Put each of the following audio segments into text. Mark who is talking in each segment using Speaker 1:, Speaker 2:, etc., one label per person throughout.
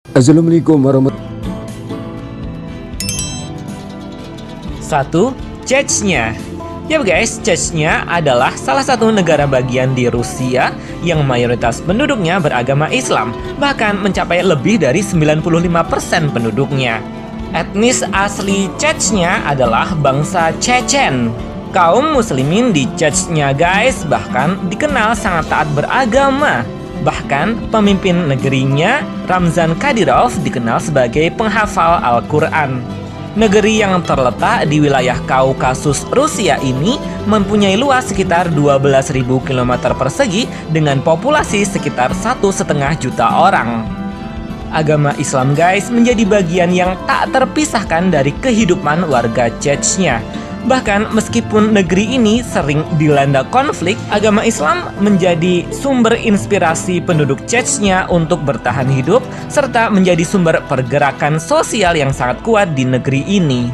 Speaker 1: Assalamualaikum warahmatullahi.
Speaker 2: 1. Chechnya. Ya guys, Chechnya adalah salah satu negara bagian di Rusia yang mayoritas penduduknya beragama Islam, bahkan mencapai lebih dari 95% penduduknya. Etnis asli Chechnya adalah bangsa Chechen. Kaum muslimin di Chechnya guys bahkan dikenal sangat taat beragama. Bahkan pemimpin negerinya, Ramzan Kadyrov, dikenal sebagai penghafal Al-Quran. Negeri yang terletak di wilayah Kaukasus Rusia ini mempunyai luas sekitar 12.000 km persegi dengan populasi sekitar 1,5 juta orang. Agama Islam guys menjadi bagian yang tak terpisahkan dari kehidupan warga Chechnya. Bahkan meskipun negeri ini sering dilanda konflik, agama Islam menjadi sumber inspirasi penduduk Chechnya untuk bertahan hidup serta menjadi sumber pergerakan sosial yang sangat kuat di negeri ini.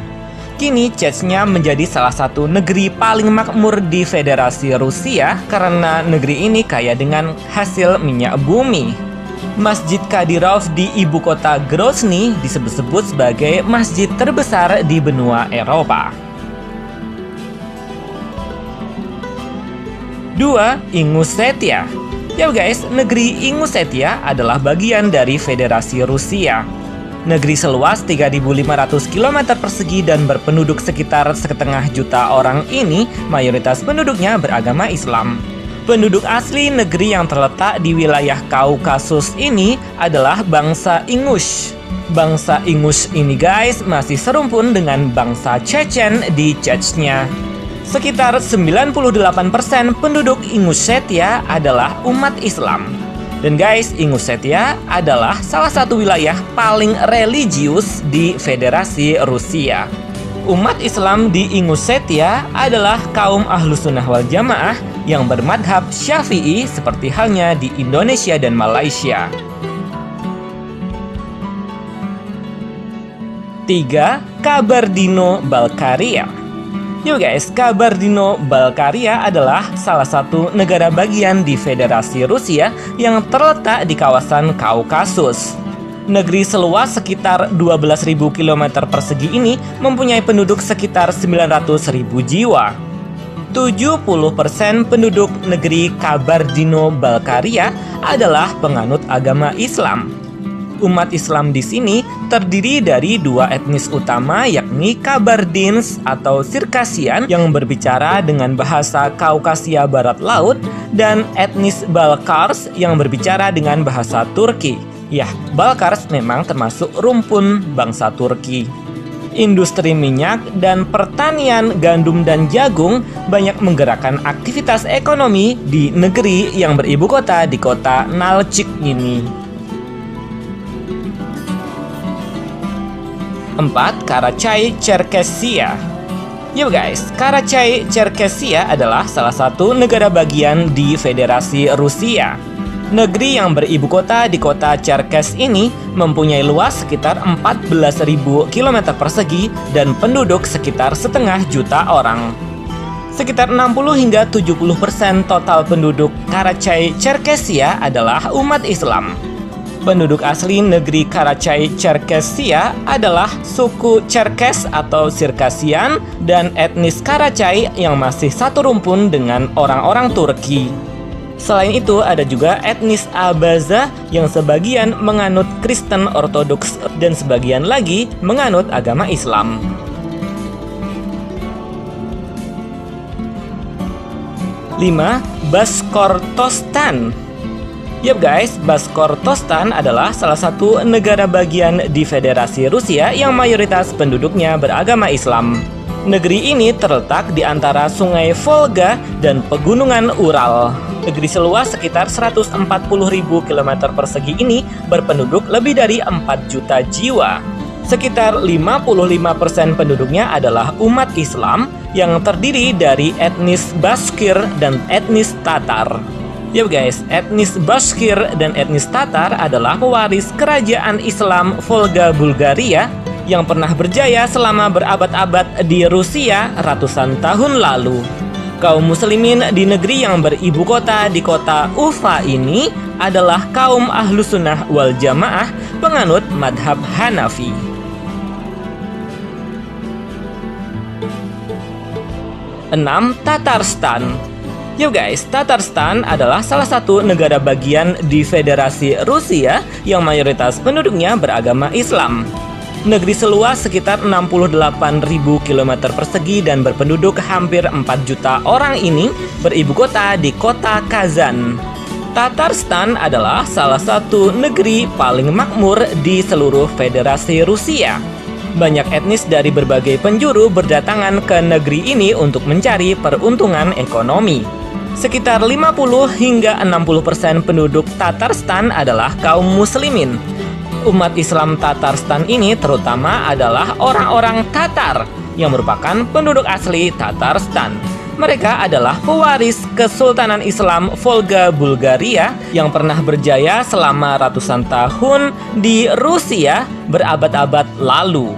Speaker 2: Kini Chechnya menjadi salah satu negeri paling makmur di Federasi Rusia karena negeri ini kaya dengan hasil minyak bumi. Masjid Kadyrov di ibu kota Grozny disebut-sebut sebagai masjid terbesar di benua Eropa. 2. Ingushetia. Ya guys, negeri Ingushetia adalah bagian dari Federasi Rusia. Negeri seluas 3.500 km persegi dan berpenduduk sekitar 1,5 juta orang ini mayoritas penduduknya beragama Islam. Penduduk asli negeri yang terletak di wilayah Kaukasus ini adalah bangsa Ingush. Bangsa Ingush ini guys masih serumpun dengan bangsa Chechen di Chechnya. Sekitar 98% penduduk Ingushetia adalah umat Islam. Dan guys, Ingushetia adalah salah satu wilayah paling religius di Federasi Rusia. Umat Islam di Ingushetia adalah kaum Ahlus Sunnah wal Jamaah yang bermadhab Syafi'i seperti halnya di Indonesia dan Malaysia. 3. Kabardino-Balkaria. Yo guys, Kabardino-Balkaria adalah salah satu negara bagian di Federasi Rusia yang terletak di kawasan Kaukasus. Negeri seluas sekitar 12.000 km persegi ini mempunyai penduduk sekitar 900.000 jiwa. 70% penduduk negeri Kabardino-Balkaria adalah penganut agama Islam. Umat Islam di sini terdiri dari dua etnis utama, yakni Kabardins atau Sirkasian yang berbicara dengan bahasa Kaukasia Barat Laut dan etnis Balkars yang berbicara dengan bahasa Turki. Ya, Balkars memang termasuk rumpun bangsa Turki. Industri minyak dan pertanian gandum dan jagung banyak menggerakkan aktivitas ekonomi di negeri yang beribu kota di kota Nalchik ini. 4. Karachay-Cherkessia. Yo guys, Karachay-Cherkessia adalah salah satu negara bagian di Federasi Rusia. Negeri yang beribu kota di kota Cherkess ini mempunyai luas sekitar 14.000 km persegi dan penduduk sekitar 1,5 juta orang. Sekitar 60 hingga 70% total penduduk Karachay-Cherkessia adalah umat Islam. Penduduk asli negeri Karachay-Cherkessia adalah suku Cherkess atau Sirkasian dan etnis Karachay yang masih satu rumpun dengan orang-orang Turki. Selain itu ada juga etnis Abaza yang sebagian menganut Kristen Ortodoks dan sebagian lagi menganut agama Islam. 5. Bashkortostan. Yap guys, Bashkortostan adalah salah satu negara bagian di Federasi Rusia yang mayoritas penduduknya beragama Islam. Negeri ini terletak di antara sungai Volga dan pegunungan Ural. Negeri seluas sekitar 140.000 km persegi ini berpenduduk lebih dari 4 juta jiwa. Sekitar 55% penduduknya adalah umat Islam yang terdiri dari etnis Bashkir dan etnis Tatar. Ya guys, etnis Bashkir dan etnis Tatar adalah pewaris kerajaan Islam Volga Bulgaria yang pernah berjaya selama berabad-abad di Rusia ratusan tahun lalu. Kaum muslimin di negeri yang beribu kota di kota Ufa ini adalah kaum Ahlus Sunnah wal Jamaah penganut madhab Hanafi. 6. Tatarstan. Yo guys, Tatarstan adalah salah satu negara bagian di Federasi Rusia yang mayoritas penduduknya beragama Islam. Negeri seluas sekitar 68.000 km persegi dan berpenduduk hampir 4 juta orang ini beribu kota di kota Kazan. Tatarstan adalah salah satu negeri paling makmur di seluruh Federasi Rusia. Banyak etnis dari berbagai penjuru berdatangan ke negeri ini untuk mencari peruntungan ekonomi. Sekitar 50 hingga 60% penduduk Tatarstan adalah kaum muslimin. Umat Islam Tatarstan ini terutama adalah orang-orang Tatar yang merupakan penduduk asli Tatarstan. Mereka adalah pewaris Kesultanan Islam Volga Bulgaria yang pernah berjaya selama ratusan tahun di Rusia berabad-abad lalu.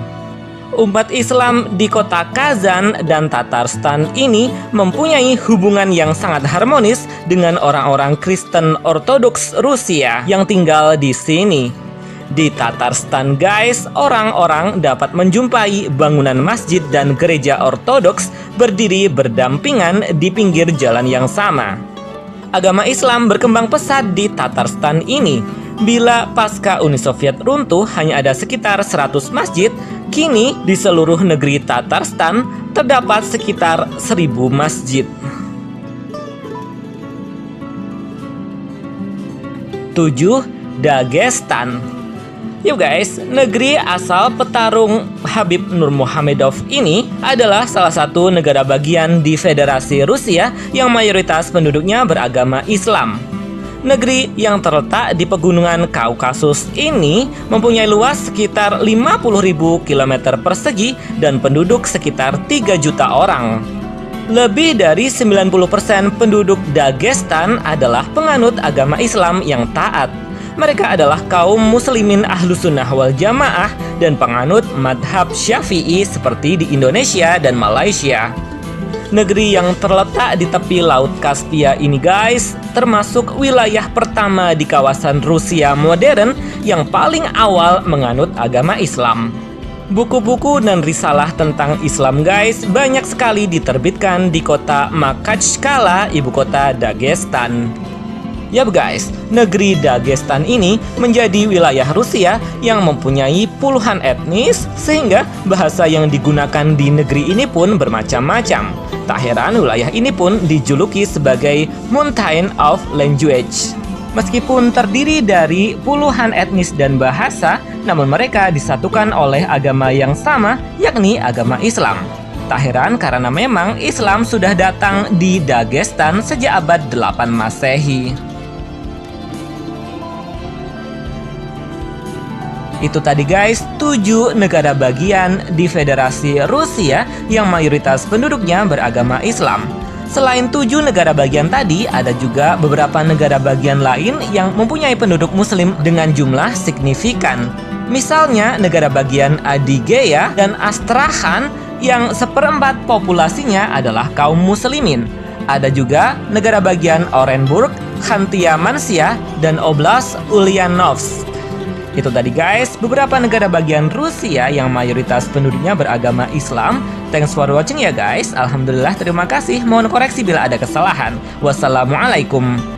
Speaker 2: Umat Islam di kota Kazan dan Tatarstan ini mempunyai hubungan yang sangat harmonis dengan orang-orang Kristen Ortodoks Rusia yang tinggal di sini. Di Tatarstan guys, orang-orang dapat menjumpai bangunan masjid dan gereja Ortodoks berdiri berdampingan di pinggir jalan yang sama. Agama Islam berkembang pesat di Tatarstan ini. Bila pasca Uni Soviet runtuh hanya ada sekitar 100 masjid, kini di seluruh negeri Tatarstan terdapat sekitar 1000 masjid. 7. Dagestan. Yuk guys, negeri asal petarung Habib Nurmagomedov ini adalah salah satu negara bagian di Federasi Rusia yang mayoritas penduduknya beragama Islam. Negeri yang terletak di pegunungan Kaukasus ini mempunyai luas sekitar 50.000 km persegi dan penduduk sekitar 3 juta orang. Lebih dari 90% penduduk Dagestan adalah penganut agama Islam yang taat. Mereka adalah kaum muslimin Ahlus Sunnah wal Jamaah dan penganut madhab Syafi'i seperti di Indonesia dan Malaysia. Negeri yang terletak di tepi Laut Kaspia ini guys, termasuk wilayah pertama di kawasan Rusia modern yang paling awal menganut agama Islam. Buku-buku dan risalah tentang Islam guys banyak sekali diterbitkan di kota Makhatchkala, ibu kota Dagestan. Ya guys, negeri Dagestan ini menjadi wilayah Rusia yang mempunyai puluhan etnis sehingga bahasa yang digunakan di negeri ini pun bermacam-macam. Tak heran wilayah ini pun dijuluki sebagai Mountain of Language. Meskipun terdiri dari puluhan etnis dan bahasa, namun mereka disatukan oleh agama yang sama, yakni agama Islam. Tak heran karena memang Islam sudah datang di Dagestan sejak abad 8 Masehi. Itu tadi guys, 7 negara bagian di Federasi Rusia yang mayoritas penduduknya beragama Islam. Selain 7 negara bagian tadi, ada juga beberapa negara bagian lain yang mempunyai penduduk muslim dengan jumlah signifikan. Misalnya negara bagian Adygea dan Astrakhan yang 1/4 populasinya adalah kaum muslimin. Ada juga negara bagian Orenburg, Khanty-Mansiysk, dan Oblast Ulyanovsk. Itu tadi guys, beberapa negara bagian Rusia yang mayoritas penduduknya beragama Islam. Thanks for watching ya guys. Alhamdulillah, terima kasih. Mohon koreksi bila ada kesalahan. Wassalamualaikum.